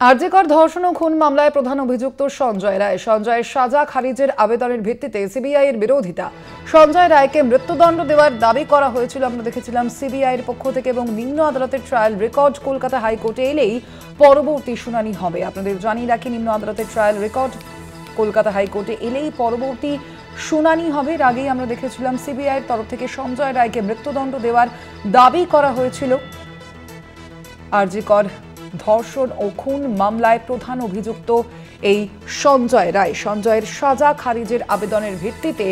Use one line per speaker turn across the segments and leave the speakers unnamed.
আরজিকর ধর্ষণ ও খুন মামলায় প্রধান অভিযুক্ত সঞ্জয় রায়। সঞ্জয়ের সাজা খারিজের আবেদনের ভিত্তিতে সিবিআই এর বিরোধিতা। সঞ্জয় রায়কে মৃত্যুদণ্ড দেওয়ার দাবি করা হয়েছিল, আমরা দেখেছিলাম সিবিআই এর পক্ষ থেকে, এবং নিম্ন আদালতের ট্রায়াল রেকর্ড কলকাতা হাইকোর্টে এলেই পরবর্তী শুনানি হবে। আপনাদের জানিয়ে রাখি, নিম্ন আদালতের ট্রায়াল রেকর্ড কলকাতা হাইকোর্টে এলেই পরবর্তী শুনানি হবে। এর আগেই আমরা দেখেছিলাম সিবিআই এর তরফ থেকে সঞ্জয় রায়কে মৃত্যুদণ্ড দেওয়ার দাবি করা হয়েছিল। আরজিকর ধর্ষণ ও খুন মামলায় প্রধান অভিযুক্ত এই সঞ্জয় রায়। সঞ্জয়ের সাজা খারিজের আবেদনের ভিত্তিতে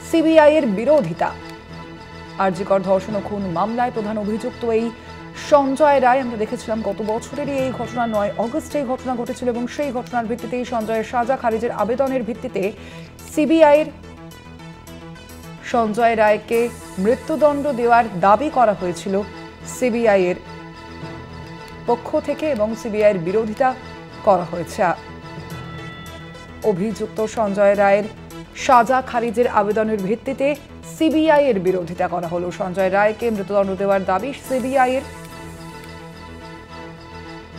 সিবিআই এর বিরোধিতা। আরজিকর ধর্ষণ ও খুন মামলায় প্রধান অভিযুক্ত এই সঞ্জয় রায়। আমরা দেখেছিলাম গত বছরেরই এই ঘটনা, 9 অগস্টে এই ঘটনা ঘটেছিল, এবং সেই ঘটনার ভিত্তিতেই সঞ্জয়ের সাজা খারিজের আবেদনের ভিত্তিতে সিবিআই এর সঞ্জয় রায়কে মৃত্যুদণ্ড দেওয়ার দাবি করা হয়েছিল সিবিআই এর পক্ষ থেকে, এবং সিবিআই এর বিরোধিতা করা হয়েছে। অভিযুক্ত সঞ্জয় রায়ের সাজা খারিজের আবেদনের ভিত্তিতে সিবিআই এর বিরোধিতা করা হলো। সঞ্জয় রায়কে মৃত্যুদণ্ড দেওয়ার দাবি সিবিআই এর।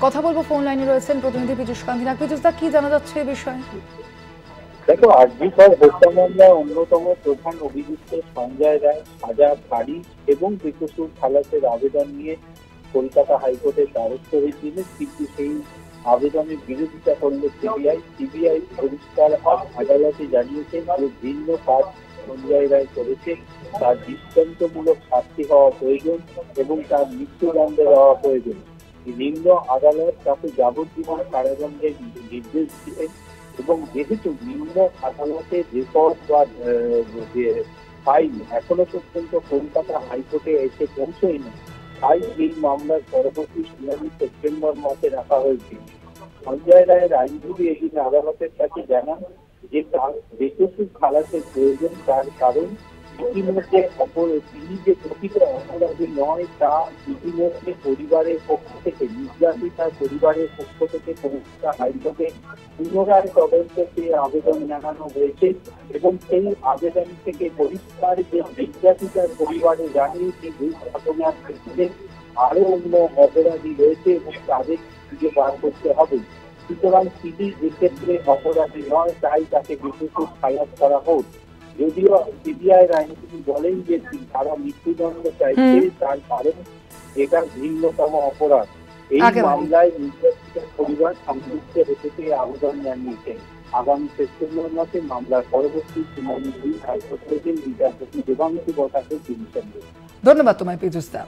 কথা বলবো, ফোন লাইনে রয়েছেন প্রতিনিধি পীযূষ কান্তি নাগ। পীযূষ দা, কি জানা যাচ্ছে এই বিষয়ে?
দেখো, আরজিকর হত্যা মামলায় অন্যতম প্রধান অভিযুক্ত সঞ্জয় রায় সাজা খারিজ এবং বেকসুর খালাসের আবেদন নিয়ে কলকাতা হাইকোর্টের দ্বারস্থ হয়েছিলেন, কিন্তু সেই আবেদনের বিরোধিতা করলো সিবিআই। সিবিআই পরিষ্কার আদালতে জানিয়েছেন যে ভিন্ন কাজ সঞ্জয় রায় করেছে, তার দৃষ্টান্তমূলক শাস্তি হওয়া প্রয়োজন এবং তার মৃত্যুদণ্ড দেওয়া প্রয়োজন। নিম্ন আদালত তাকে যাবজ্জীবন কারাদণ্ডের নির্দেশ দিলেন, এবং যেহেতু নিম্ন আদালতের রেকর্ড বা ফাইল এখনো পর্যন্ত কলকাতা হাইকোর্টে এসে পৌঁছয়নি, তাই এই মামলার পরবর্তী শুনানি সেপ্টেম্বর মাসে রাখা হয়েছে। সঞ্জয় রায়ের আইনজীবী এদিন আদালতের কাছে জানান যে তার বেকসুর খালাসের প্রয়োজন, তার কারণ ইতিমধ্যে তিনি যে প্রকৃত অপরাধী নয় তা ইতিমধ্যে পরিবারের পক্ষ থেকে, নির্যাতিতার পরিবারের পক্ষ থেকে কলকাতা হাইকোর্টে পুনরায় তদন্ত চেয়ে আবেদন জানানো হয়েছে, এবং সেই আবেদন থেকে পরিষ্কার যে নির্যাতিতার পরিবারে জানিয়েছে এই ঘটনার ক্ষেত্রে আরো অন্য অপরাধী রয়েছে এবং তাদের খুঁজে বার করতে হবে। সুতরাং তিনি এক্ষেত্রে অপরাধী নয়, তাই তাকে বেকসুর খালাস করা হোক। যদিও সিবিআই আইনজীবী বলেন যে তারা মৃত্যুদণ্ড চাইছে, তার কারণ এটা ভিন্নতম অপরাধ। এই মামলায় নির্যাতিতার পরিবার সম্পৃক্ত হতে আবেদন জানিয়েছেন। আগামী সেপ্টেম্বর মাসে মামলার পরবর্তী শুনানি হাইকোর্টের বিচারপতি দেবাংশু বসাকের ডিভিশন।
ধন্যবাদ তোমায় পীযূষ দা।